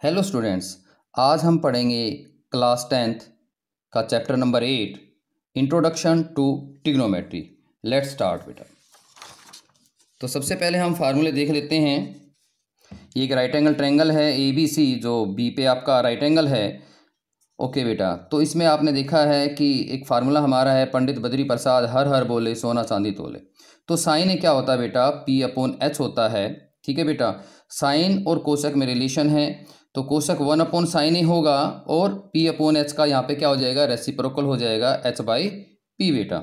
Hello students, आज हम पढ़ेंगे क्लास 10th का chapter number 8 introduction to trigonometry. Let's start बेटा। तो सबसे पहले हम फार्मूले देख लेते हैं। ये एक राइट एंगल ट्रायंगल है ABC, जो बी पे आपका राइट एंगल है। ओके बेटा, तो इसमें आपने देखा है कि एक फार्मूला हमारा है, पंडित बद्री प्रसाद हर हर बोले सोना चांदी तोले। तो साइन ए क्या होता है बेटा, P/H होता है। ठीक है बेटा, साइन और कोसक में रिलेशन है, तो कोसक 1/sin ए होगा और P/H का यहाँ पे क्या हो जाएगा, रेसिप्रोकल हो जाएगा H/P बेटा।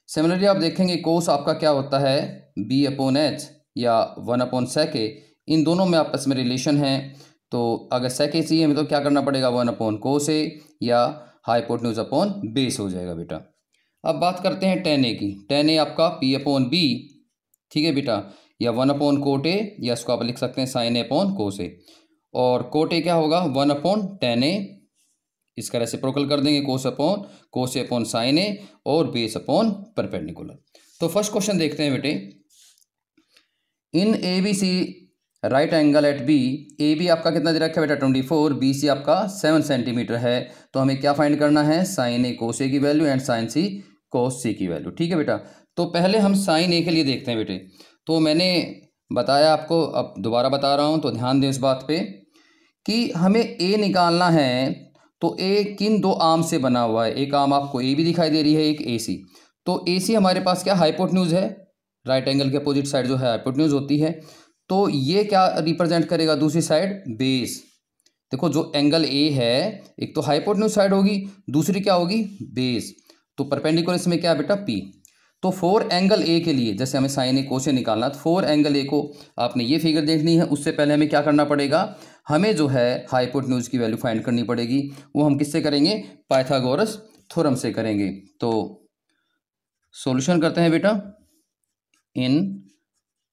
सिमिलरली आप देखेंगे कोस आपका क्या होता है, B/H या 1/sec ए, इन दोनों में आपस में रिलेशन है। तो अगर sec ए चाहिए हमें तो क्या करना पड़ेगा, 1/cos ए या हाइपोटेन्यूज अपॉन बेस हो जाएगा बेटा। अब बात करते हैं tan ए की। tan ए आपका P/B, ठीक है बेटा, या 1/cot ए, या इसको आप लिख सकते हैं sin A/cos ए। और कोट ए क्या होगा, 1/tan ए, इसका रेसिप्रोकल कर देंगे cos A upon sin A और बेस अपॉन परपेंडिकुलर। तो फर्स्ट क्वेश्चन देखते हैं बेटे। In ABC right angle at B, A B आपका कितना दे रखा है बेटा 24, BC आपका 7 सेंटीमीटर है। तो हमें क्या फाइंड करना है, sin A cos A की value and sin C cos C की वैल्यू। ठीक है बेटा, तो पहले हम sin A के लिए देखते हैं बेटे। तो मैंने बताया आपको, अब दोबारा बता रहा हूँ, तो ध्यान दें इस बात पे कि हमें A निकालना है। तो A किन दो आर्म से बना हुआ है, एक आर्म आपको A भी दिखाई दे रही है, एक AC। तो AC हमारे पास क्या हाइपोटेन्यूज है, राइट एंगल के अपोजिट साइड जो है हाइपोटेन्यूज होती है। तो ये क्या रिप्रेजेंट करेगा, दूसरी साइड बेस। देखो जो एंगल A है, एक तो हाइपोटेन्यूज साइड होगी, दूसरी क्या होगी, बेस। तो परपेंडिकुलर इसमें क्या बेटा, P। तो 4 एंगल A के लिए जैसे हमें साइन ए कोस ए निकालना, तो 4 एंगल A को आपने ये फिगर देखनी है। उससे पहले हमें क्या करना पड़ेगा, हमें जो है हाइपोटेन्यूज की वैल्यू फाइंड करनी पड़ेगी। वो हम किससे करेंगे, पाइथागोरस थ्योरम से करेंगे। तो सॉल्यूशन करते हैं बेटा। इन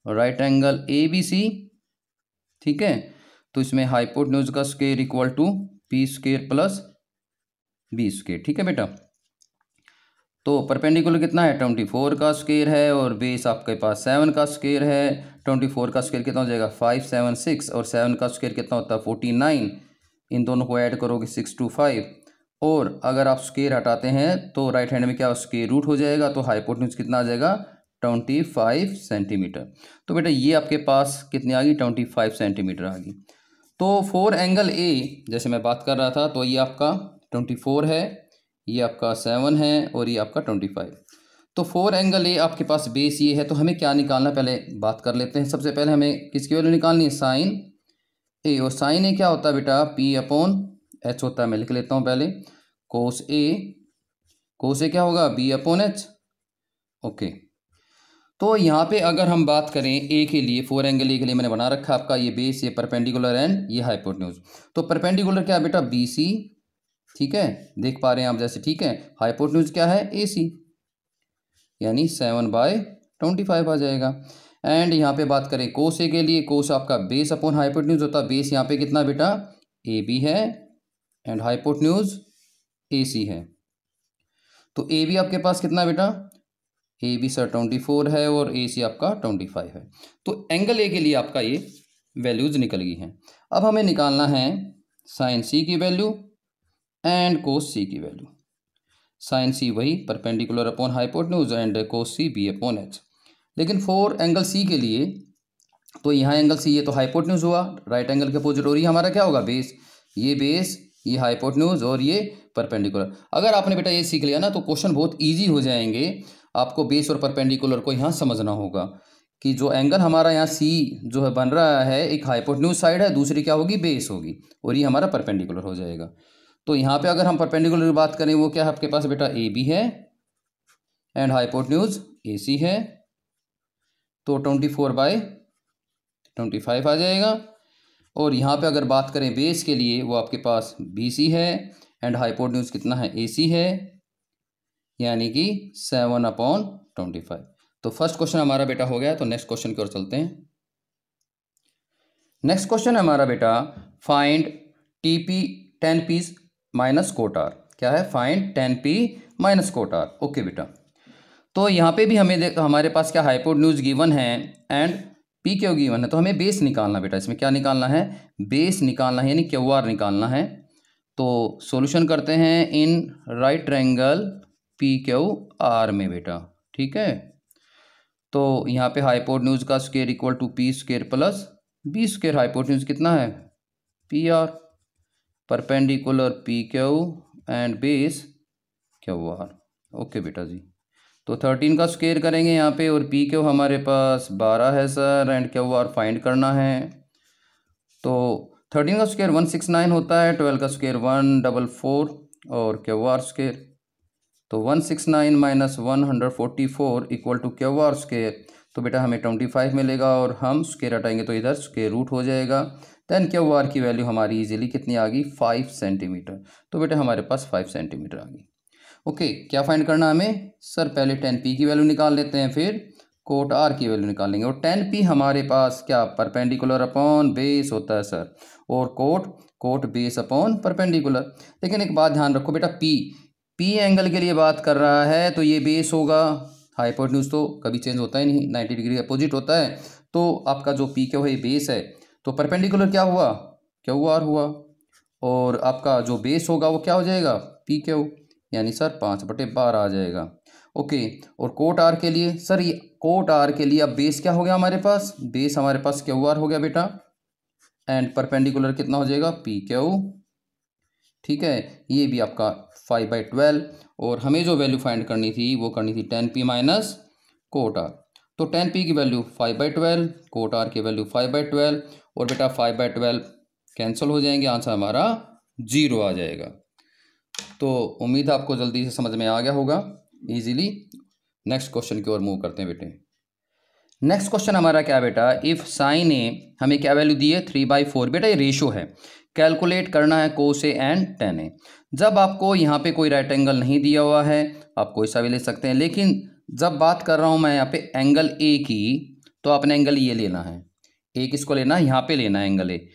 राइट एंगल ABC, ठीक है, तो इसमें हाइपोटेन्यूज का square equal to P² plus B²। ठीक है बेटा, तो परपेंडिकुलर कितना है, 24 का स्क्वायर है और बेस आपके पास 7 का स्क्वायर है। 24 का स्क्वायर कितना हो जाएगा, 576, और 7 का स्क्वायर कितना होता है, 49। इन दोनों को ऐड करोगे 625, और अगर आप स्क्वायर हटाते हैं तो राइट हैंड में क्या स्क्वायर रूट हो जाएगा। तो हाइपोटेन्यूज कितना आ जाएगा, 25 सेंटीमीटर। तो बेटा ये आपके पास कितनी आ गई, 25 सेंटीमीटर आ गई। तो 4 एंगल A जैसे मैं बात कर रहा था, तो ये आपका 24 है, ये आपका 7 है और ये आपका 25। तो 4 एंगल A आपके पास बेस ये है। तो हमें क्या निकालना, पहले बात कर लेते हैं। सबसे पहले हमें किसकी वैल्यू निकालनी है, साइन A। और साइन A क्या होता है बेटा, P/H होता है। मैं लिख लेता हूँ पहले, कोस A क्या होगा, B/H। ओके, तो यहाँ पे अगर हम बात करें A के लिए, 4 एंगल A के लिए मैंने बना रखा आपका ये बेस, ये परपेंडिकुलर एंड ये हाइपोटेन्यूज। तो परपेंडिकुलर क्या है बेटा, BC, ठीक है, देख पा रहे हैं आप जैसे, ठीक है। हाइपोटेन्यूज क्या है, AC, यानी 7/25 आ जाएगा। एंड यहाँ पे बात करें कोस A के लिए, कोस आपका बेस अपॉन हाइपोटेन्यूज होता है। बेस यहाँ पे कितना बेटा, AB है एंड हाइपोटेन्यूज AC है। तो AB आपके पास कितना बेटा, AB सर 24 है और AC आपका 25 है। तो एंगल A के लिए आपका ये वैल्यूज निकल गई हैं। अब हमें निकालना है साइन C की वैल्यू एंड कोस C की वैल्यू। साइन C वही perpendicular upon hypotenuse and cos C B/H। लेकिन 4 एंगल C के लिए, तो यहाँ एंगल C ये तो हाइपोटेन्यूज हुआ राइट एंगल के अपोजिट, और ये हमारा क्या होगा, बेस। ये बेस, ये हाइपोटेन्यूज और ये परपेंडिकुलर। अगर आपने बेटा ये सीख लिया ना तो क्वेश्चन बहुत ईजी हो जाएंगे। आपको बेस और परपेंडिकुलर को यहाँ समझना होगा कि जो एंगल हमारा यहाँ C जो है बन रहा है, एक हाइपोटेन्यूज साइड है, दूसरी क्या होगी, बेस होगी, और ये हमारा परपेंडिकुलर हो जाएगा। तो यहाँ पे अगर हम परपेंडिकुलर की बात करें, वो क्या है आपके पास बेटा, AB है एंड हाइपोटेन्यूज AC है। तो 24/25 आ जाएगा। और यहाँ पे अगर बात करें बेस के लिए, वो आपके पास BC है एंड हाइपोटेन्यूज कितना है, AC है, यानी कि 7/25। तो फर्स्ट क्वेश्चन हमारा बेटा हो गया। तो नेक्स्ट क्वेश्चन की ओर चलते हैं। नेक्स्ट क्वेश्चन है हमारा बेटा, find TP tan P minus cot R। क्या है, find tan P minus cot R। Okay बेटा, तो यहाँ पे भी हमें हमारे पास क्या हाइपोटेन्यूज गिवन है एंड पी क्यू गिवन है तो हमें बेस निकालना बेटा, इसमें क्या निकालना है, बेस निकालना है, यानी क्यू आर निकालना है। तो सॉल्यूशन करते हैं in right triangle P Q R में बेटा, ठीक है। तो यहाँ पे हाइपोटेन्यूज का square equal to P square plus B square, hypotenuse कितना है P R, perpendicular P Q and base Q R. Okay बेटा जी, तो 13 का स्क्वायर करेंगे यहाँ पे, और पी क्यू हमारे पास 12 है sir, and Q R find करना है। तो 13 का स्क्वायर 169 होता है, 12 का स्क्वायर 144 और क्यू आर स्क्वायर, तो 169 minus 144 equal to Q R square, तो बेटा हमें 25 मिलेगा, और हम स्क्वायर हटाएंगे तो इधर स्क्वायर रूट हो जाएगा। देन क्यू आर की वैल्यू हमारी इजीली कितनी आ गई 5 सेंटीमीटर, तो बेटा हमारे पास 5 सेंटीमीटर आ गई। ओके, क्या फाइंड करना हमें सर, पहले 10p की वैल्यू निकाल लेते हैं, फिर कोट r की वैल्यू निकालेंगे। और 10p हमारे पास क्या परपेंडिकुलर अपॉन बेस होता है सर, और कोट बेस अपॉन परपेंडिकुलर। लेकिन एक बात ध्यान रखो बेटा, p एंगल के लिए बात कर रहा है तो ये बेस होगा, हाइपोटेन्यूज तो कभी चेंज होता ही नहीं, 90 डिग्री अपोजिट होता है। तो आपका जो पी क्यू है बेस है, तो परपेंडिकुलर क्या हुआ क्यू आर हुआ, और आपका जो बेस होगा वो क्या हो जाएगा पी क्यू, यानी सर 5/12 आ जाएगा। ओके, और कोट आर के लिए सर, ये कोट आर के लिए अब बेस क्या हो गया हमारे पास, बेस हमारे पास क्यू आर हो गया बेटा, एंड परपेंडिकुलर कितना हो जाएगा पी क्यू, ठीक है। ये भी आपका 5/12, और हमें जो वैल्यू फाइंड करनी थी वो करनी थी 10p माइनस कोट आर। तो 10p की वैल्यू 5/12, कोट आर की वैल्यू 5/12, और बेटा 5/12 कैंसिल हो जाएंगे, आंसर हमारा 0 आ जाएगा। तो उम्मीद है आपको जल्दी से समझ में आ गया होगा इजीली। नेक्स्ट क्वेश्चन की ओर मूव करते हैं बेटे। नेक्स्ट क्वेश्चन हमारा क्या बेटा, इफ साइन ए हमें क्या वैल्यू दी है 3/4, बेटा ये रेशो है, कैलकुलेट करना है कोस ए एंड टेन ए। जब आपको यहाँ पे कोई राइट एंगल नहीं दिया हुआ है आप कोई सा भी ले सकते हैं, लेकिन जब बात कर रहा हूँ मैं यहाँ पे एंगल ए की, तो आपने एंगल ये लेना है, ए किसको लेना है, यहाँ पे लेना है एंगल ए।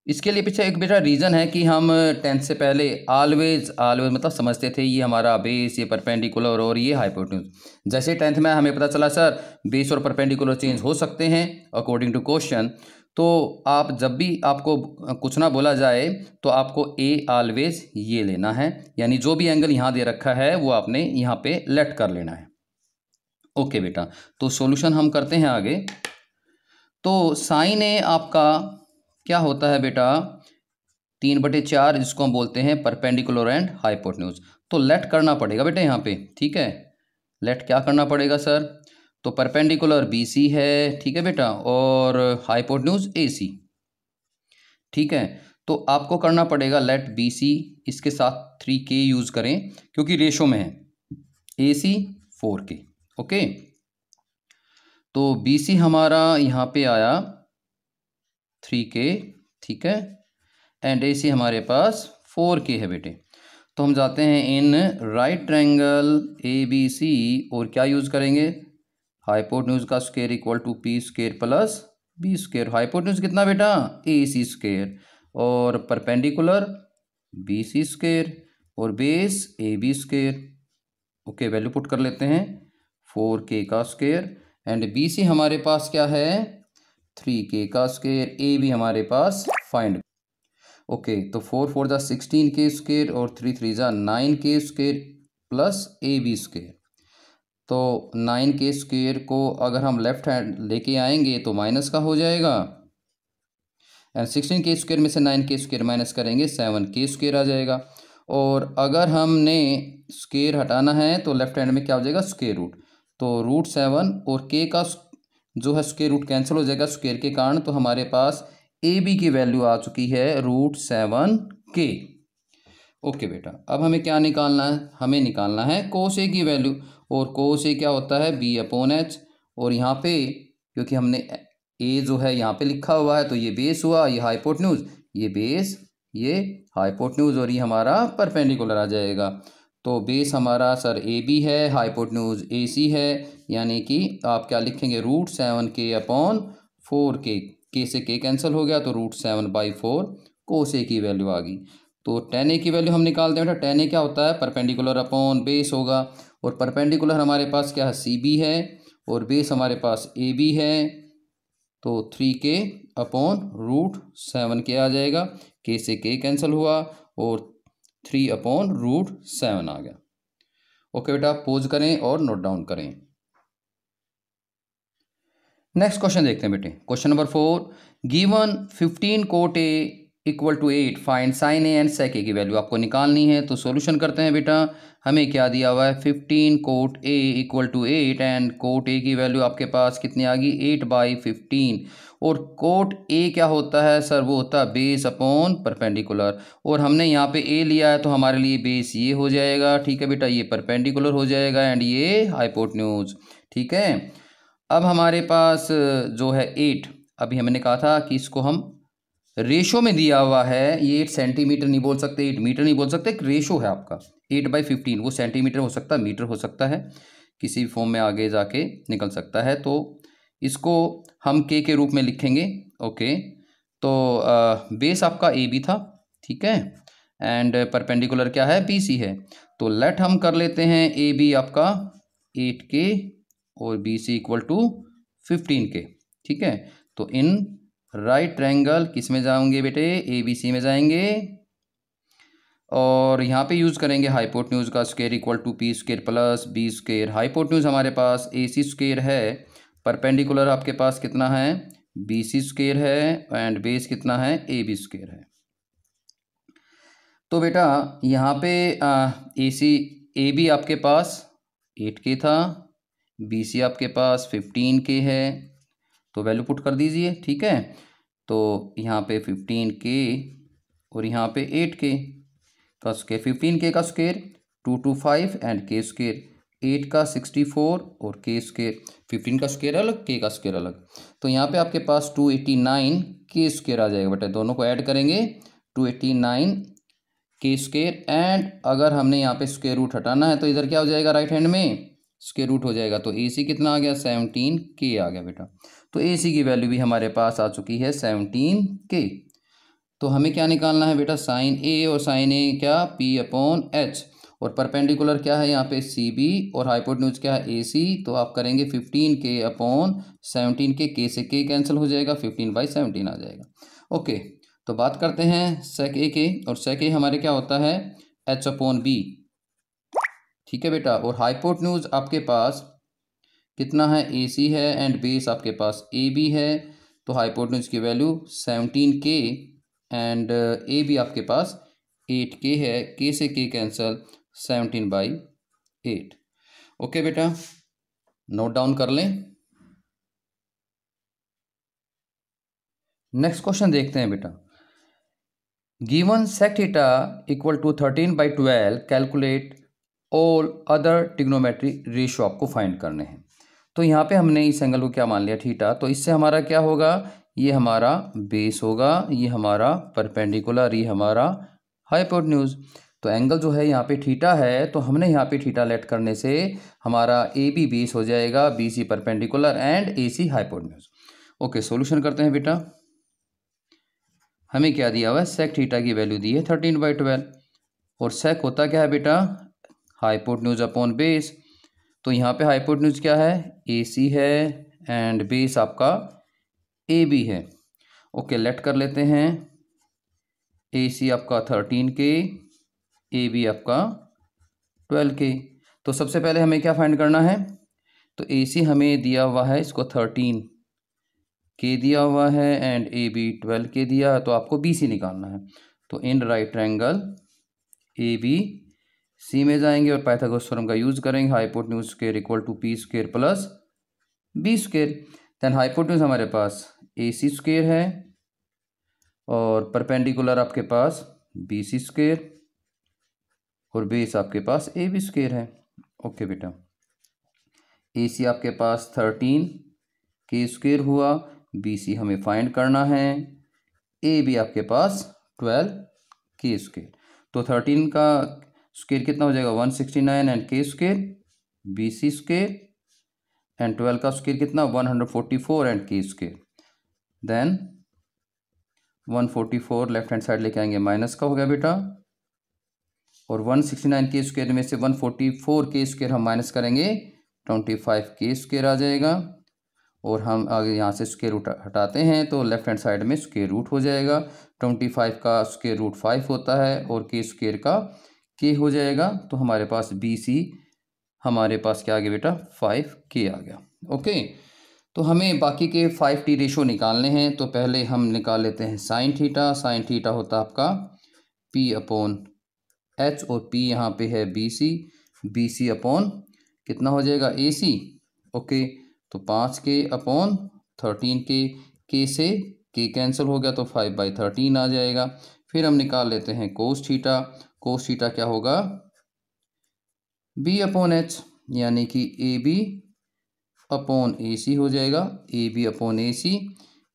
इसके लिए पीछे एक बेटा रीज़न है कि हम 10th से पहले ऑलवेज मतलब समझते थे ये हमारा बेस, ये परपेंडिकुलर और ये हाइपोटेन्यूज। जैसे 10th में हमें पता चला सर बेस और परपेंडिकुलर चेंज हो सकते हैं अकॉर्डिंग टू क्वेश्चन, तो आप जब भी आपको कुछ ना बोला जाए तो आपको ए ऑलवेज ये लेना है, यानी जो भी एंगल यहाँ दे रखा है वो आपने यहाँ पे लेट कर लेना है। ओके बेटा, तो सॉल्यूशन हम करते हैं आगे। तो साइन ए आपका क्या होता है बेटा 3/4, जिसको हम बोलते हैं परपेंडिकुलर एंड हाइपोटेन्यूज। तो लेट करना पड़ेगा बेटा यहाँ पे, ठीक है। लेट क्या करना पड़ेगा सर, तो परपेंडिकुलर BC है, ठीक है बेटा, और हाइपोटेन्यूज AC, ठीक है। तो आपको करना पड़ेगा लेट BC, इसके साथ 3K यूज़ करें क्योंकि रेशो में है, AC 4K। ओके, तो BC हमारा यहाँ पे आया 3K, ठीक है, एंड AC हमारे पास 4K है बेटे। तो हम जाते हैं इन राइट ट्रायंगल ABC, और क्या यूज़ करेंगे, हाइपोटेन्यूज का square equal to P square plus B square. Hypotenuse कितना बेटा AC स्क्वायर, और परपेंडिकुलर BC स्क्वायर, और base AB square. Okay, value put कर लेते हैं 4K का स्क्वायर, एंड BC हमारे पास क्या है 3K का स्क्वायर, AB हमारे पास फाइंड। ओके, तो 4 × 16K स्क्वायर और 3 × 9K square plus AB square. तो 9K स्क्वायर को अगर हम लेफ्ट हैंड लेके आएंगे तो माइनस का हो जाएगा, एंड 16K स्क्वायर में से 9K स्क्वायर माइनस करेंगे 7K स्क्वायर आ जाएगा। और अगर हमने स्क्वायर हटाना है तो लेफ्ट हैंड में क्या हो जाएगा स्क्वायर रूट, तो √7 और K का जो है स्क्वायर रूट कैंसिल हो जाएगा स्क्वायर के कारण, तो हमारे पास AB की वैल्यू आ चुकी है √7K। ओके बेटा, अब हमें क्या निकालना है, हमें निकालना है कोस ए की वैल्यू, और कोस ए क्या होता है B/H, और यहाँ पे क्योंकि हमने ए जो है यहाँ पे लिखा हुआ है तो ये बेस हुआ, ये हाइपोटेन्यूज, ये बेस, ये हाइपोटेन्यूज, और ये हमारा परपेंडिकुलर आ जाएगा। तो बेस हमारा सर AB है, हाइपोटेन्यूज AC है, यानी कि आप क्या लिखेंगे √7K/4K, K से K कैंसिल हो गया तो √7/4 कोस ए की वैल्यू आ गई। तो tan A की वैल्यू हम निकालते हैं बेटा, tan A क्या होता है परपेंडिकुलर अपॉन बेस होगा, और परपेंडिकुलर हमारे पास क्या है CB है, और बेस हमारे पास AB है, तो 3k/√7 आ जाएगा। k से k कैंसिल हुआ और 3/√7 आ गया। ओके बेटा, पोज करें और नोट डाउन करें। नेक्स्ट क्वेश्चन देखते हैं बेटे। Question number 4, given 15 cot A equal to 8, find sine A and sec A की वैल्यू आपको निकालनी है। तो सॉल्यूशन करते हैं बेटा। हमें क्या दिया हुआ है, 15 cot A equal to 8 and cot A की वैल्यू आपके पास कितनी आ गई, 8/15। और कोट ए क्या होता है सर, वो होता है बेस अपॉन परपेंडिकुलर। और हमने यहाँ पे ए लिया है तो हमारे लिए बेस ये हो जाएगा, ठीक है बेटा, ये परपेंडिकुलर हो जाएगा एंड ये हाइपोटेन्यूज, ठीक है। अब हमारे पास जो है 8, अभी हमने कहा था कि इसको हम रेशो में दिया हुआ है। ये 8 सेंटीमीटर नहीं बोल सकते, 8 मीटर नहीं बोल सकते, एक रेशो है आपका 8/15। वो सेंटीमीटर हो सकता है, मीटर हो सकता है, किसी भी फॉर्म में आगे जाके निकल सकता है। तो इसको हम के रूप में लिखेंगे। ओके, तो बेस आपका ए बी था, ठीक है, एंड परपेंडिकुलर क्या है, बी सी है। तो लेट हम कर लेते हैं ए बी आपका 8k और B C equal to 15k, ठीक है। तो इन राइट ट्रायंगल किस में जाएंगे बेटे, ए बी सी में जाएंगे और यहाँ पे यूज़ करेंगे हाइपोटेन्यूज का square equal to P square plus B square. Hypotenuse हमारे पास ए सी स्क्वायर है, परपेंडिकुलर आपके पास कितना है, बी सी स्क्वायर है एंड बेस कितना है, ए बी स्क्वायर है। तो बेटा यहाँ पे ए सी ए बी आपके पास 8k था, बी सी आपके पास 15k है, तो वैल्यू पुट कर दीजिए, ठीक है। तो यहाँ पे 15k और यहाँ पे 8k का स्क्वायर, 15k का स्क्वायर 225 एंड k स्क्वायर, 8 का 64 और k स्क्वायर, 15 का स्क्वायर अलग, k का स्क्वायर अलग। तो यहाँ पे आपके पास 289 k स्क्वायर आ जाएगा बेटा, दोनों को ऐड करेंगे 289 k स्क्वायर। एंड अगर हमने यहाँ पे स्क्वायर रूट हटाना है तो इधर क्या हो जाएगा, राइट हैंड में स्क्वायर रूट हो जाएगा। तो ए सी कितना आ गया, 17k आ गया बेटा। तो ए सी की वैल्यू भी हमारे पास आ चुकी है 17k। तो हमें क्या निकालना है बेटा, साइन ए, और साइन ए क्या, p/h, और परपेंडिकुलर क्या है यहाँ पे सी बी, और हाइपोटेन्यूज क्या है, ए सी। तो आप करेंगे 15k/17k, k से k कैंसिल हो जाएगा, 15/17 आ जाएगा। ओके, तो बात करते हैं सेक ए के, और सेक ए हमारे क्या होता है, h/b, ठीक है बेटा। और हाइपोटेन्यूज आपके पास कितना है, ए सी है एंड बेस आपके पास ए बी है। तो हाइपोटेन्यूज की value 17k and A B आपके पास 8k है, k से k कैंसल, 17/8। ओके बेटा, नोट डाउन कर लें। नेक्स्ट क्वेश्चन देखते हैं बेटा। Given sec theta equal to 13/12, calculate all other trigonometry ratio आपको फाइंड करने हैं। तो यहाँ पे हमने इस एंगल को क्या मान लिया, थीटा। तो इससे हमारा क्या होगा, ये हमारा बेस होगा, ये हमारा परपेंडिकुलर, ये हमारा हाइपोटेन्यूज। तो एंगल जो है यहाँ पे थीटा है, तो हमने यहाँ पे थीटा लेट करने से हमारा ए बी बेस हो जाएगा, B C perpendicular and A C hypotenuse. Okay, solution करते हैं बेटा। हमें क्या दिया हुआ है, सेक थीटा की वैल्यू दी है 13/12, और सेक होता क्या है बेटा, हाइपोटेन्यूज अपॉन बेस। तो यहाँ पे हाइपोटेन्यूज क्या है, ए सी है एंड बेस आपका ए बी है। ओके, लेट कर लेते हैं, ए सी आपका 13k, ए बी आपका 12k। तो सबसे पहले हमें क्या फाइंड करना है, तो ए सी हमें दिया हुआ है, इसको 13k दिया हुआ है एंड ए बी 12k दिया है, तो आपको बी सी निकालना है। तो in right triangle A B C में जाएंगे और पाइथागोरस थ्योरम का यूज करेंगे, hypotenuse square equal to P square plus B square. Then hypotenuse हमारे पास ए सी स्क्वायर है और परपेंडिकुलर आपके पास बी सी स्क्वायर और बेस आपके पास ए बी स्क्वायर है। ओके बेटा, ए सी आपके पास 13k स्क्वायर हुआ, बी सी हमें फाइंड करना है, ए बी आपके पास 12k स्क्वायर। तो 13 का स्क्वायर कितना हो जाएगा, 169 and k square, B C square, and 12 का स्क्वायर कितना, 144 and k square. Then 144 left hand side लेके आएंगे, माइनस का हो गया बेटा, और 169k स्क्वायर में से 144k स्क्वायर हम माइनस करेंगे, 25k स्क्वायर आ जाएगा। और हम आगे यहाँ से स्क्वायर रूट हटाते हैं तो लेफ्ट हैंड साइड में स्क्वायर रूट हो जाएगा। 25 का स्क्वायर रूट 5 होता है और के स्क्वायर का के हो जाएगा। तो हमारे पास BC हमारे पास क्या आ गया बेटा 5K आ गया। ओके, तो हमें बाकी के 5T रेशो निकालने हैं। तो पहले हम निकाल लेते हैं साइन थीटा। साइन थीटा होता है आपका P/H और P यहाँ पे है BC। BC अपॉन कितना हो जाएगा AC। ओके, तो 5K/13K। K से K कैंसिल हो गया तो 5/13 आ जाएगा। फिर हम निकाल लेते हैं कोस थीटा। कोस थीटा क्या होगा B/H, यानी कि AB/AC हो जाएगा। AB/AC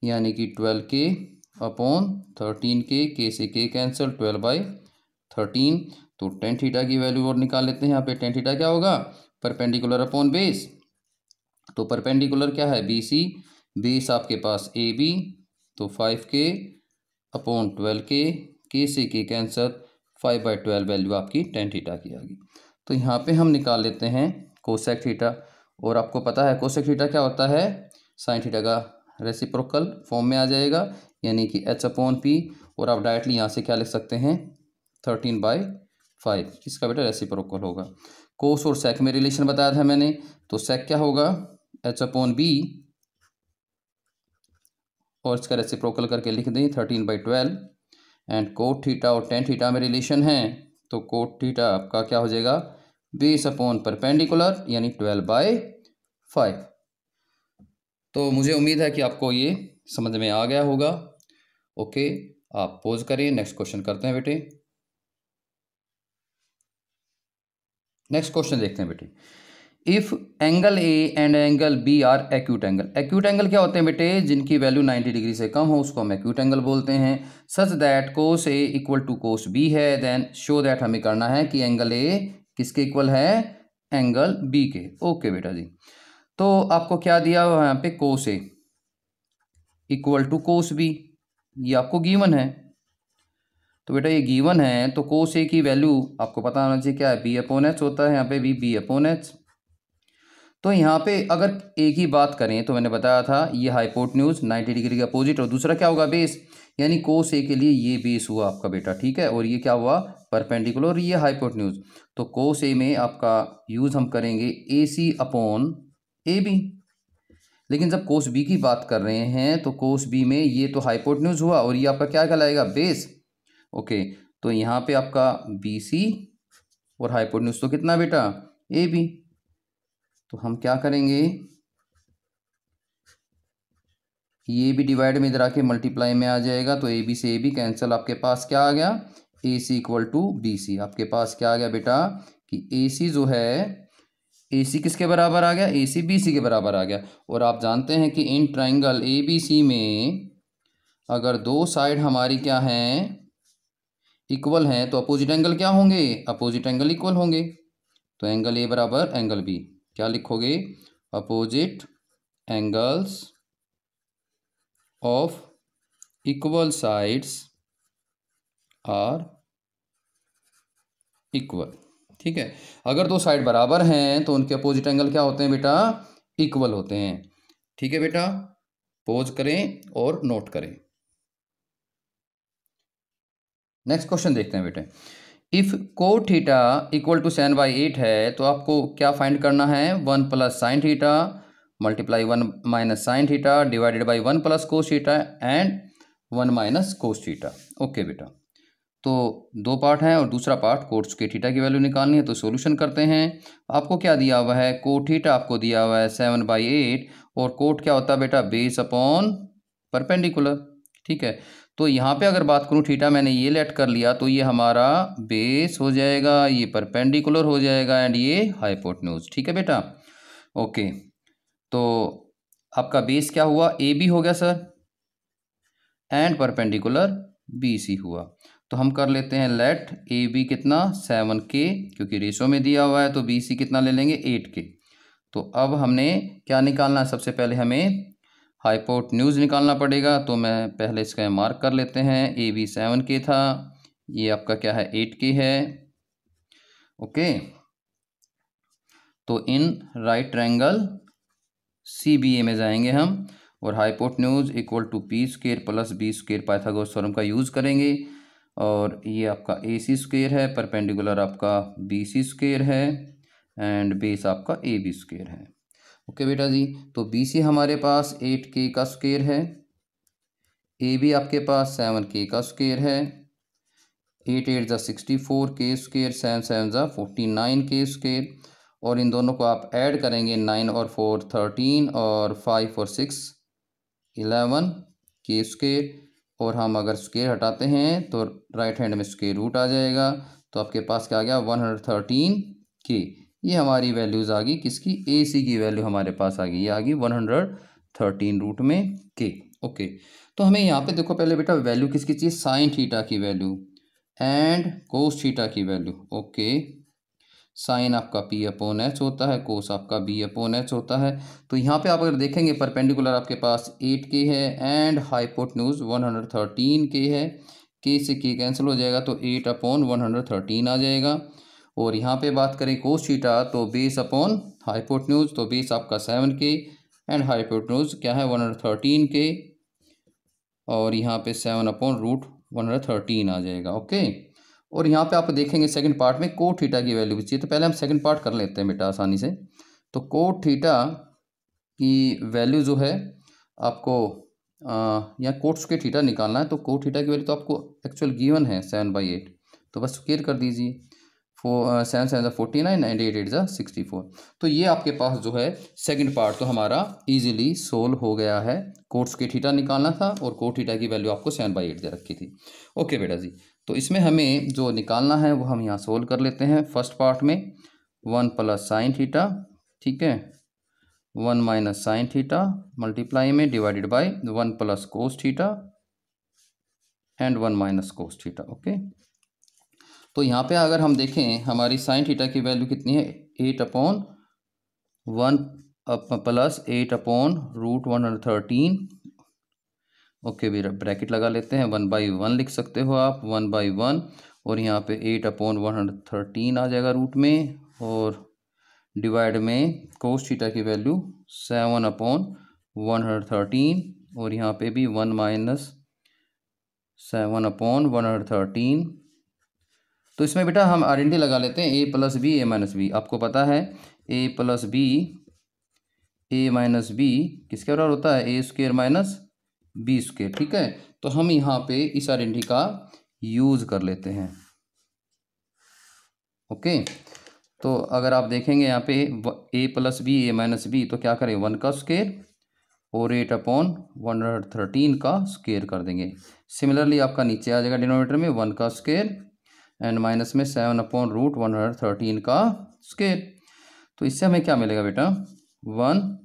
यानी कि 12K/13K। K से K कैंसिल 12/13। तो टेन थीटा की वैल्यू और निकाल लेते हैं। यहाँ पे टेन थीटा क्या होगा परपेंडिकुलर अपॉन बेस। तो परपेंडिकुलर क्या है BC, बेस आपके पास AB, तो 5K/12K। K से K कैंसर 5/12 वैल्यू आपकी टेन थीटा की आ गई। तो यहाँ पे हम निकाल लेते हैं कोसेक थीटा। और आपको पता है कोसेक थीटा क्या होता है साइन थीटा का रेसिप्रोकल फॉर्म में आ जाएगा, यानी कि H/P। और आप डायरेक्टली यहाँ से क्या लिख सकते हैं 13/5, इसका बेटा रेसिप्रोकल होगा। कोस और सेक में रिलेशन बताया था मैंने, तो सेक क्या होगा H/B और इसका रेसिप्रोकल करके लिख दें 13/12। एंड कोट थीटा और टेन थीटा में रिलेशन है, तो कोट थीटा आपका क्या हो जाएगा बेस अपॉन परपेंडिकुलर यानी 12/5। तो मुझे उम्मीद है कि आपको ये समझ में आ गया होगा। ओके, आप पोज करिए, नेक्स्ट क्वेश्चन करते हैं बेटे। नेक्स्ट क्वेश्चन देखते हैं बेटे। If angle A and angle B are acute angle. Acute angle क्या होते हैं बेटे जिनकी वैल्यू 90 डिग्री से कम हो उसको हम एक्यूट एंगल बोलते हैं। Such that cos A equal to cos B है, देन शो दैट हमें करना है कि एंगल ए किसके इक्वल है एंगल बी के। ओके बेटा जी, तो आपको क्या दिया हुआ है यहाँ पे कोस A equal to cos B, ये आपको गिवन है। तो बेटा ये गिवन है तो कोस ए की वैल्यू आपको पता होना चाहिए क्या है B/H होता है, यहाँ पे भी B/H। तो यहाँ पे अगर ए की बात करें तो मैंने बताया था ये हाइपोटेन्यूज 90 डिग्री का अपोजिट, और दूसरा क्या होगा बेस, यानी कोस ए के लिए ये बेस हुआ आपका बेटा, ठीक है। और ये क्या हुआ परपेंडिकुलर और ये हाइपोटेन्यूज। तो कोस ए में आपका यूज हम करेंगे AC/AB। लेकिन जब कोस बी की बात कर रहे हैं तो कोस बी में ये तो हाइपोटेन्यूज हुआ और ये आपका क्या कहलाएगा बेस। ओके, तो यहाँ पे आपका BC और हाइपोटेन्यूज तो कितना बेटा AB। तो हम क्या करेंगे ये भी डिवाइड में इधर आके मल्टीप्लाई में आ जाएगा, तो AB से AB कैंसिल, आपके पास क्या आ गया AC/BC। आपके पास क्या आ गया बेटा कि AC जो है AC किसके बराबर आ गया AC BC के बराबर आ गया। और आप जानते हैं कि इन ट्राइंगल ABC में अगर दो साइड हमारी क्या हैं इक्वल हैं तो अपोजिट एंगल क्या होंगे अपोजिट एंगल इक्वल होंगे। तो एंगल A बराबर एंगल B क्या लिखोगे opposite angles of equal sides are equal. ठीक है, अगर दो साइड बराबर हैं तो उनके अपोजिट एंगल क्या होते हैं बेटा इक्वल होते हैं। ठीक है बेटा, पोज करें और नोट करें। नेक्स्ट क्वेश्चन देखते हैं बेटे। If cot theta equal to 7/8 है तो आपको क्या फाइंड करना है 1 plus sine theta multiply 1 minus sine theta divided by 1 plus cos theta and 1 minus cos theta. Okay बेटा, तो दो पार्ट हैं और दूसरा पार्ट कोट स्क्वायर थीटा की वैल्यू निकालनी है। तो सॉल्यूशन करते हैं। आपको क्या दिया हुआ है कोट थीटा आपको दिया हुआ है 7/8 और कोट क्या होता है बेटा बेस अपॉन परपेंडिकुलर। ठीक है, तो यहाँ पे अगर बात करूँ थीटा मैंने ये लेट कर लिया तो ये हमारा बेस हो जाएगा, ये परपेंडिकुलर हो जाएगा एंड ये हाइपोटेन्यूज। ठीक है बेटा, ओके। तो आपका बेस क्या हुआ AB हो गया सर एंड परपेंडिकुलर BC हुआ। तो हम कर लेते हैं लेट AB कितना 7K क्योंकि रेशो में दिया हुआ है, तो BC कितना ले लेंगे 8K। तो अब हमने क्या निकालना है सबसे पहले हमें हाइपोटेन्यूज निकालना पड़ेगा। तो मैं पहले इसका मार्क कर लेते हैं AB 7K था, ये आपका क्या है 8K है। ओके, तो इन राइट ट्रायंगल CBA में जाएंगे हम और hypotenuse equal to P square plus B square Pythagoras theorem का यूज़ करेंगे। और ये आपका AC स्क्वायर है, परपेंडिकुलर आपका BC स्क्वायर है एंड बेस आपका AB स्क्वायर है। ओके बेटा जी, तो BC हमारे पास 8K का स्क्वायर है, AB आपके पास 7K का स्क्वायर है, 8 8 ज़ा 64 K स्क्वायर, 7 7 ज़ा 49 K स्क्वायर, और इन दोनों को आप ऐड करेंगे 9 और 4 13 और 5 और 6 11 K स्क्वायर, और हम अगर स्क्वायर हटाते हैं तो राइट हैंड में स्क्वायर रूट आ जाएगा, तो आपके पास क्या आ गया 113 K। ये हमारी वैल्यूज़ आ गई किसकी, AC की वैल्यू हमारे पास आ गई, ये आ गई 113 रूट में K। ओके, तो हमें यहाँ पे देखो पहले बेटा वैल्यू किसकी चाहिए, साइन थीटा की वैल्यू एंड कोस थीटा की वैल्यू। ओके, साइन आपका P/H होता है, कोस आपका B/H होता है। तो यहाँ पे आप अगर देखेंगे परपेंडिकुलर आपके पास 8K है एंड हाइपोटेन्यूज 113K है, K से K कैंसिल हो जाएगा तो 8/113 आ जाएगा। और यहाँ पे बात करें कोस थीटा तो बेस अपॉन हाइपोटेन्यूज, तो बेस आपका 7K एंड हाइपोटेन्यूज क्या है 113K, और यहाँ पे 7/√113 आ जाएगा। ओके, और यहाँ पे आप देखेंगे सेकंड पार्ट में कोट थीटा की वैल्यू भी चाहिए, तो पहले हम सेकंड पार्ट कर लेते हैं बेटा आसानी से। तो कोट थीटा की वैल्यू जो है आपको यहाँ कोट स्क्वायर थीटा निकालना है, तो कोट थीटा की वैल्यू तो आपको एक्चुअल गिवन है 7/8, तो बस स्क्वायर कर दीजिए। 7 7 49 एंड 8 8 64। तो ये आपके पास जो है सेकंड पार्ट तो हमारा इजीली सोल्व हो गया है। कोट स्क्वायर थीटा निकालना था और कोट थीटा की वैल्यू आपको 7/8 दे रखी थी। ओके बेटा जी, तो इसमें हमें जो निकालना है वो हम यहाँ सोल्व कर लेते हैं। फर्स्ट पार्ट में 1 प्लस साइन थीटा, ठीक है, 1 माइनस साइन थीटा मल्टीप्लाई में divided by 1 plus cos theta and 1 minus cos theta. Okay, तो यहाँ पे अगर हम देखें हमारी साइन थीटा की वैल्यू कितनी है, 8/1 प्लस 8/√113। ओके, ब्रैकेट लगा लेते हैं, 1/1 लिख सकते हो आप, 1/1, और यहाँ पे 8/113 आ जाएगा रूट में, और डिवाइड में कोस थीटा की वैल्यू 7/113, और यहाँ पे भी 1 माइनस 7/113। तो इसमें बेटा हम आइडेंटिटी लगा लेते हैं, a plus B A minus B. आपको पता है a plus B A minus B किसके बराबर होता है, A square minus B square. ठीक है, तो हम यहाँ पे इस आइडेंटिटी का यूज़ कर लेते हैं। ओके, तो अगर आप देखेंगे यहाँ पे a plus B A minus B, तो क्या करें 1 का स्क्वायर और 8/113 का स्क्वायर कर देंगे। सिमिलरली आपका नीचे आ जाएगा डिनोमिनेटर में 1 का स्क्वायर एंड माइनस में 7/√113 का स्क्वायर। तो इससे हमें क्या मिलेगा बेटा, 1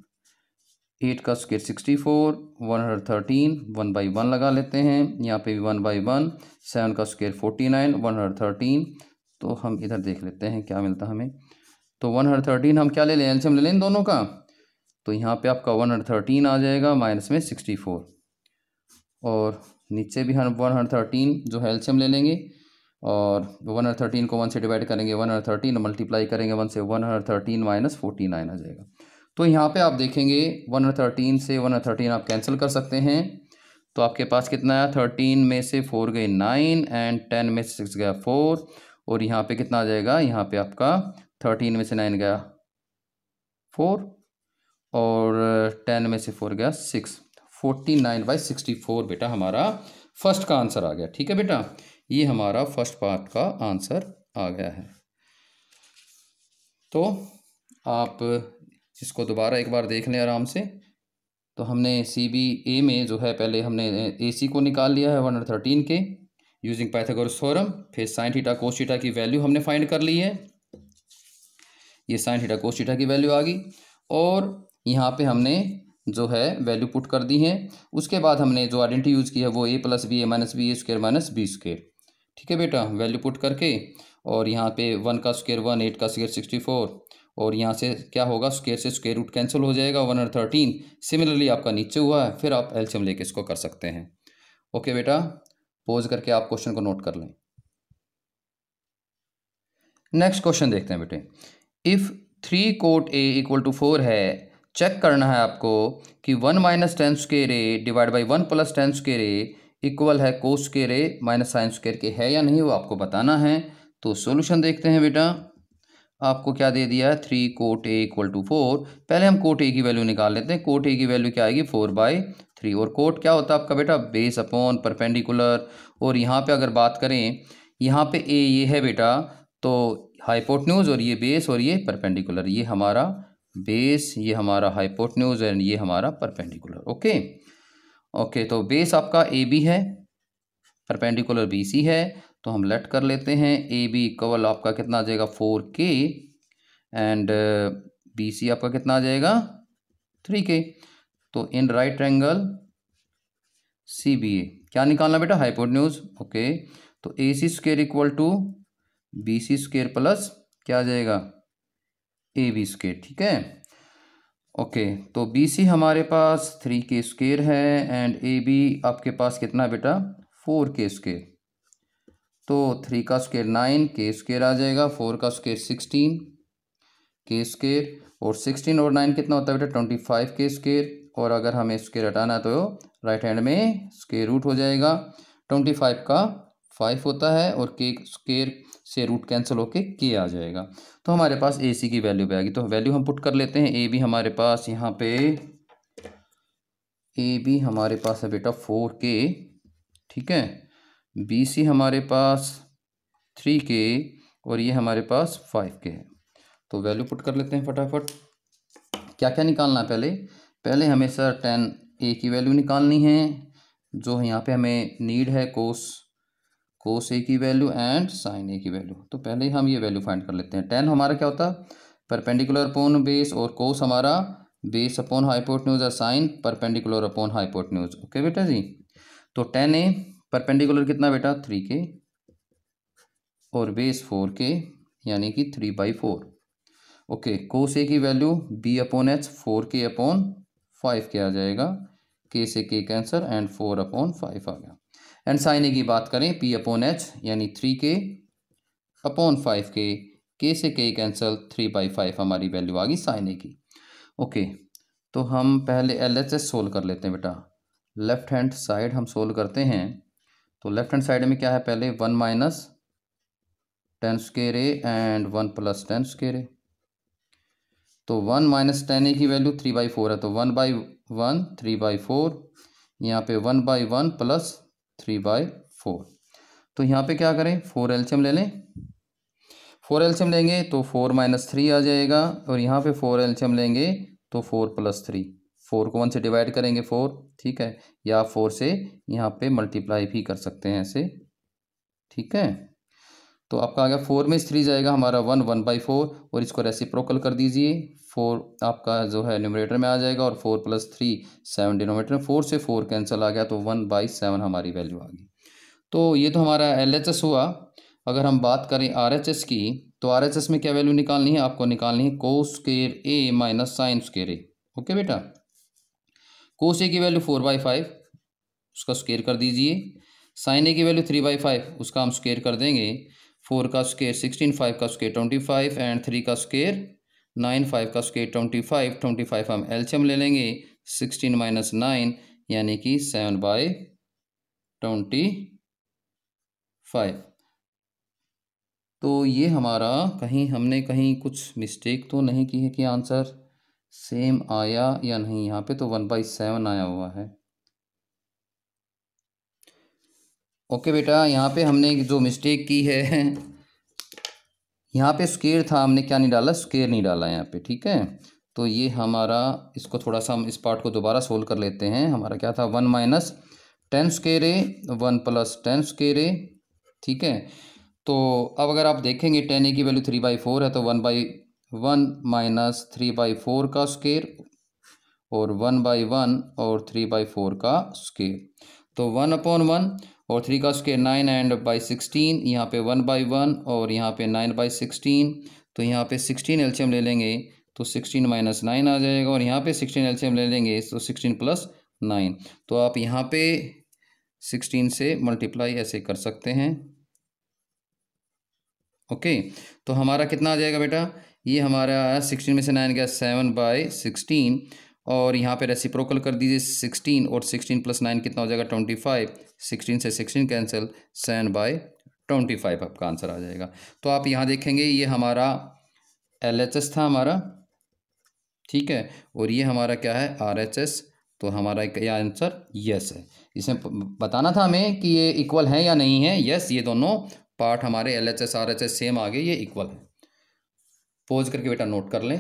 8 का स्क्वायर 64, 113 1/1 लगा लेते हैं, यहाँ पे भी 1/1, 7 का स्क्वायर 49, 113। तो हम इधर देख लेते हैं क्या मिलता हमें। तो 113 हम क्या ले लें, एलसीएम ले लें इन दोनों का, तो यहाँ पे आपका 113 आ जाएगा माइनस में 64, और नीचे भी हम 113 जो है एलसीएम ले लेंगे, और 113 को 1 से डिवाइड करेंगे 113, मल्टीप्लाई करेंगे 1 से 113 माइनस 49 आ जाएगा। तो यहाँ पे आप देखेंगे 113 से 113 आप कैंसिल कर सकते हैं, तो आपके पास कितना आया, 13 में से 4 गए 9 एंड 10 में से 6 गया 4, और यहाँ पे कितना आ जाएगा, यहाँ पे आपका 13 में से 9 गया 4 और 10 में से 4 गया 6, 49/64 बेटा हमारा फर्स्ट का आंसर आ गया। ठीक है बेटा, ये हमारा फर्स्ट पार्ट का आंसर आ गया है। तो आप इसको दोबारा एक बार देख लें आराम से। तो हमने CBA में जो है पहले हमने AC को निकाल लिया है 113 के यूजिंग पाइथागोरस थ्योरम, फिर साइन थीटा कोस थीटा की वैल्यू हमने फाइंड कर ली है, ये साइन थीटा कोस थीटा की वैल्यू आ गई, और यहाँ पे हमने जो है वैल्यू पुट कर दी है। उसके बाद हमने जो आइडेंटिटी यूज़ की है वो a plus B A minus B A square minus B square. ठीक है बेटा, वैल्यू पुट करके, और यहाँ पे 1 का स्क्वायर 1, 8 का स्क्वायर 64, और यहाँ से क्या होगा, स्क्वायर से स्क्वायर रूट कैंसिल हो जाएगा 113। सिमिलरली आपका नीचे हुआ है, फिर आप एलसीएम लेके इसको कर सकते हैं। ओके बेटा, पॉज करके आप क्वेश्चन को नोट कर लें। नेक्स्ट क्वेश्चन देखते हैं बेटे। इफ़ 3 कोट A = 4 है, चेक करना है आपको कि 1 minus ten square A divide by 1 plus ten square A equal है कोस स्क्वायर ए माइनस साइन स्क्वायर के है या नहीं, वो आपको बताना है। तो सॉल्यूशन देखते हैं बेटा। आपको क्या दे दिया है, 3 कोट ए इक्वल टू 4। पहले हम कोट ए की वैल्यू निकाल लेते हैं। कोट ए की वैल्यू क्या आएगी, 4/3। और कोट क्या होता है आपका बेटा, बेस अपॉन परपेंडिकुलर। और यहाँ पे अगर बात करें, यहाँ पे ए ये है बेटा, तो हाइपोटेन्यूज और ये बेस और ये परपेंडिकुलर, ये हमारा बेस, ये हमारा हाइपोटेन्यूज एंड ये हमारा परपेंडिकुलर। ओके ओके, तो बेस आपका ए बी है, परपेंडिकुलर बी सी है। तो हम लेट कर लेते हैं ए बी इक्वल आपका कितना आ जाएगा 4K एंड बी सी आपका कितना आ जाएगा 3K। तो in right angle C B A क्या निकालना बेटा, हाइपोटेन्यूज। ओके, तो A C square equal to B C square plus क्या आ जाएगा ए बी स्क्वायर। ठीक है, ओके, तो बी सी हमारे पास 3K स्क्वायर है एंड ए बी आपके पास कितना है बेटा 4K स्क्वायर। तो 3 का स्क्वायर 9, K स्क्वायर आ जाएगा, 4 का स्क्वायर 16 K स्क्वायर, और 16 और 9 कितना होता है बेटा 25K स्क्वायर। और अगर हमें स्क्वायर हटाना है तो राइट हैंड में स्क्वायर रूट हो जाएगा। 25 का 5 होता है और K स्क्वायर से रूट कैंसिल होके K आ जाएगा। तो हमारे पास ए सी की वैल्यू पे आएगी। तो वैल्यू हम पुट कर लेते हैं। ए बी हमारे पास यहाँ पे, ए बी हमारे पास है बेटा 4K, ठीक है, बी सी हमारे पास 3K और ये हमारे पास 5K है। तो वैल्यू पुट कर लेते हैं फटाफट। क्या क्या निकालना है, पहले हमें सर tan A की वैल्यू निकालनी है, जो यहाँ पे हमें नीड है कोस A की वैल्यू एंड साइन A की वैल्यू। तो पहले हम ये वैल्यू फाइंड कर लेते हैं। tan हमारा क्या होता है परपेंडिकुलर अपॉन बेस, और कोस हमारा बेस अपॉन हाइपोटेन्यूज और sine perpendicular upon hypotenuse. Okay बेटा जी, तो tan A परपेंडिकुलर कितना बेटा 3K और बेस 4K यानी कि 3/4। ओके, कोस ए की value B upon H 4K upon 5K आ जाएगा, K से K कैंसर एंड 4/5 आ गया। एंड साइन ए की बात करें P अपॉन एच यानी 3K अपॉन 5K, K से K कैंसल 3/5 हमारी वैल्यू आ गई साइन ए की। ओके, तो हम पहले LHS सोल्व कर लेते हैं बेटा। लेफ्ट हैंड साइड हम सोल्व करते हैं। तो लेफ्ट हैंड साइड में क्या है, पहले 1 minus ten square A and 1 plus ten square A. तो 1 माइनस टेन ए की वैल्यू 3/4 है, तो 1/1 3/4, यहाँ पे 1/1 प्लस 3/4। तो यहाँ पे क्या करें, 4 एलसीएम ले लें। 4 एलसीएम लेंगे तो 4 माइनस 3 आ जाएगा, और यहाँ पे 4 एलसीएम लेंगे तो 4 प्लस 3। 4 को 1 से डिवाइड करेंगे 4, ठीक है, या 4 से यहाँ पे मल्टीप्लाई भी कर सकते हैं ऐसे, ठीक है। तो आपका आ गया 4 में 3 जाएगा हमारा 1/4, और इसको रेसिप्रोकल कर दीजिए। 4 आपका जो है न्यूमरेटर में आ जाएगा और 4 प्लस 3 7 डिनोमिनेटर में। 4 से 4 कैंसिल आ गया, तो 1/7 हमारी वैल्यू आ गई। तो ये तो हमारा LHS हुआ। अगर हम बात करें RHS की, तो RHS में क्या वैल्यू निकालनी है, आपको निकालनी है कोस स्क्वायर ए माइनस साइन स्क्वायर ए। ओके बेटा, कोस ए की वैल्यू 4/5, उसका स्क्वायर कर दीजिए। साइन ए की वैल्यू 3/5, उसका हम स्क्वायर कर देंगे। 4 का स्क्वायर 16, 5 का स्क्वायर 25 एंड 3 का स्क्वायर 9, 5 का स्क्वायर 25। 25 हम एलसीएम ले लेंगे, 16 माइनस 9 यानी कि 7/25। तो ये हमारा हमने कहीं कुछ मिस्टेक तो नहीं की है कि आंसर सेम आया या नहीं। यहाँ पे तो 1/7 आया हुआ है। ओके बेटा, यहाँ पे हमने जो मिस्टेक की है, यहाँ पे स्क्वायर था, हमने क्या नहीं डाला, स्क्वायर नहीं डाला यहाँ पे, ठीक है। तो ये हमारा, इसको थोड़ा सा हम इस पार्ट को दोबारा सोल्व कर लेते हैं। हमारा क्या था 1 माइनस टेन स्क्वायर ए 1 प्लस टेन स्क्वायर ए, ठीक है। तो अब अगर आप देखेंगे टेन ए की वैल्यू 3/4 है, तो 1/1 माइनस 3/4 का स्क्वायर और 1/1 और 3/4 का स्क्वायर। तो 1/1 और 3 का स्क्वायर 9 एंड बाई 16, यहाँ पे 1/1 और यहाँ पे 9/16। तो यहाँ पे 16 एलसीएम ले लेंगे तो 16 माइनस 9 आ जाएगा, और यहाँ पे 16 एलसीएम ले लेंगे तो 16 प्लस 9। तो आप यहाँ पे 16 से मल्टीप्लाई ऐसे कर सकते हैं। ओके, तो हमारा कितना आ जाएगा बेटा, ये हमारा आया 16 में से 9 गया 7/16 और यहाँ पे रेसिप्रोकल कर दीजिए 16 और 16 + 9 कितना हो जाएगा 25। 16 से 16 कैंसिल 7/25 आपका आंसर आ जाएगा। तो आप यहाँ देखेंगे ये हमारा LHS था हमारा, ठीक है, और ये हमारा क्या है RHS। तो हमारा क्या आंसर यस है। इसमें बताना था हमें कि ये इक्वल है या नहीं है। यस, ये दोनों पार्ट हमारे LHS RHS सेम आ गए, ये इक्वल है। पोज करके बेटा नोट कर लें।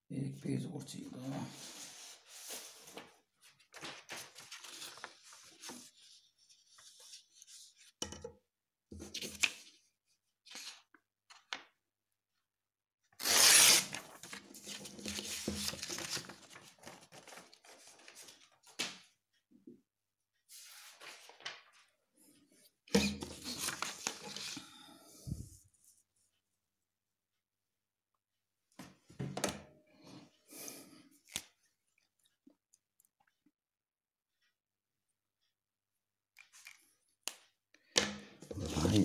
एक पेज और चाहिए था। भाई